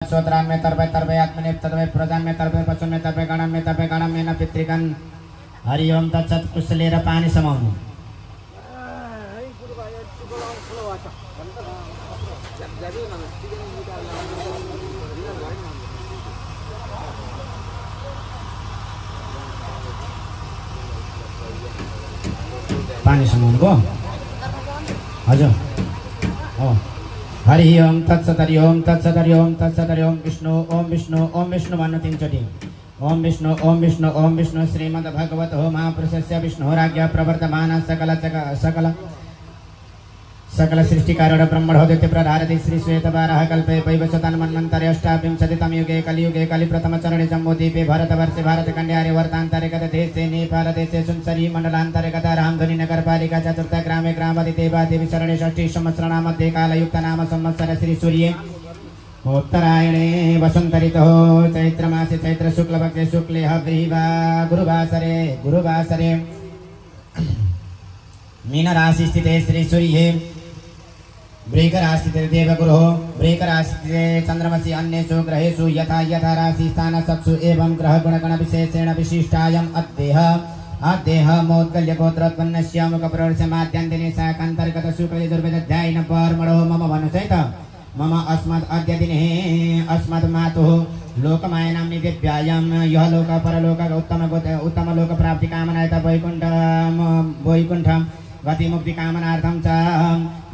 श्रोत्रान में तरपे तरपे आत्मने तरपे प्रजान में तरपे पशुन में तरपे गणम में न पितृगण हरि ओम तत्सत कुशलेर पानी समाउनु पानी समाउनु को हजुर हो हरि ओम तत्सत हरि ओम तत्सत हरि ओम तत्सत हरि ओम विष्णु भन्नु तीनचोटि ओम विष्णु श्रीमद् भगवतो महापुरुषस्य विष्णुराज्ञा प्रवर्तमान सकल सृष्टिकारण ब्रह्मणो दैत्य प्रधारति श्री श्वेतवाराह कल्पे वैवस्वतन मन्वन्तरे अष्टाविंशतितम युगे कलियुगे कलिप्रथम चरणे जम्बूद्वीपे भारतवर्षे भारतखण्डे वर्तान्तरे गतदेशे नेपालदेशे सुंसरी मण्डलान्तरे गत रामधुनी नगरपालिका चतुर्थ ग्रामे ग्रामवति देवादेवी शरणे षष्ठी संवत्सरा मध्ये कालयुक्त नाम संवत्सर श्री सूर्ये उत्तरायणे वसंत ऋतु चैत्रमासे चैत्र शुक्लपक्षे शुक्ले गुरुवासरे मीन राशि स्थिते श्री सूर्ये वृक राशि देवगुरु वृक राशि चंद्रमसि अन्येषु ग्रहेषु यथा यथा राशि स्थान सत्सु एवं ग्रह गुणगण विशेषेण विशिष्टायम् अद्देह मौद्गल्य गोत्रोत्पन्नस्य मुखप्रवर्ष माद्यन्तिनि शाकान्तर्गत शुक्ल यजुर्वेदाध्यायेन परमणो मम वनुसैत मम अस्मद् अद्य दिने अस्मद् मातुः लोकमायनां निदिव्यायां यः लोक परलोक उत्तम लोक प्राप्ति कामनायत वैकुण्ठं गति मुक्ति कामनार्थं च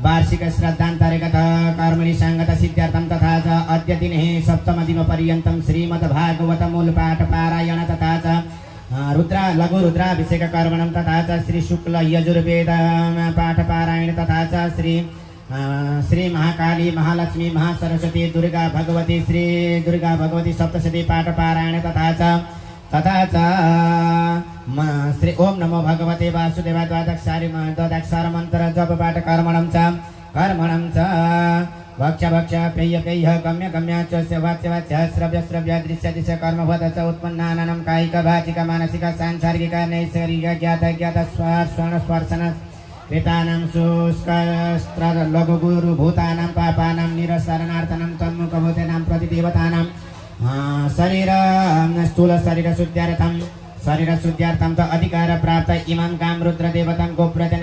वार्षिक श्रद्धान्तर्गत कर्मणि संगत सिद्ध्यर्थं तथा च अद्य दिने सप्तमदिन पर्यन्तं श्रीमद् भागवत मूल पाठ पारायण तथा च रुद्रा लघु रुद्राभिषेक कर्मणं तथा च श्री शुक्ल यजुर्वेद पाठ पारायण तथा च श्री महाकाली महालक्ष्मी महासरस्वती दुर्गा भगवती श्री दुर्गा भगवती सप्तशती पाठ पारायण तथा च श्री ओम नमो भगवते वासुदेवाय द्वादक्षार मंत्र जप पाठ कर्मणं च भक्ष पेय गम्य च वाच्य श्रव्य दृश्य कर्मवत च उत्पन्नानां कायिक वाचिक मानसिक सांसारिक नैसर्गिक ज्ञात स्वर्ण स्पर्शन कृतानां सुस्कस्त्र लघु गुरु भूतानां पापानां निरसरणार्थनं तन्मुखभूतानां प्रतिदेवतानां शरीर स्थूल शरीर शुद्ध्यर्थं च अधिकार प्राप्त इमं काम रुद्र देवतं गोप्रजना